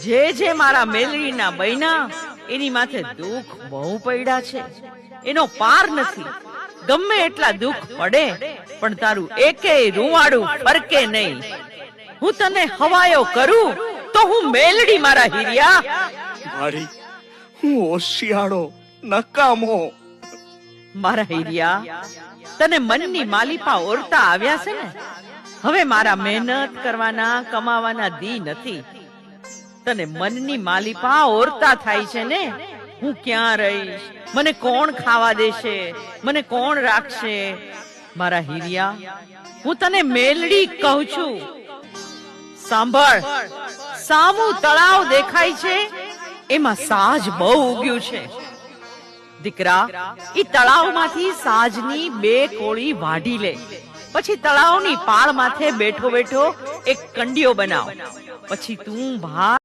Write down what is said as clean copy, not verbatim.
જે મારા મેલડીના બૈના એની માથે દુઃખ બહુ પડ્યા છે, એનો પાર નથી. ગમે એટલા દુઃખ પડે પણ તારું એકેય રૂવાડું ફરકે નહીં. હું તને હવાયો કરું તો હું મેલડી મારા હીરિયા. મારી હું હોશિયાળો નકામો. મારા હીરિયા, તને મનની માલિપા ઓરતા આવ્યા છે ને. હવે મારા મહેનત કરવાના કમાવાના દી નથી. તને મનની માલિપા ઓરતા થાય છે ને. હું ક્યાં રહીશ, મને કોણ ખાવા દેશે, મને કોણ રાખશે? મારા હીરિયા, હું તને મેલડી કહું છું. સાંભળ, સામું તળાવ દેખાય છે, એમાં સાજ બહુ ઉગ્યું છે. દીકરા, ઈ તળાવમાંથી સાજની 2 કોળી વાઢી લે. પછી તળાવની પાળ માથે બેઠો બેઠો એક કંડિયો બનાવ. પછી તું ભાર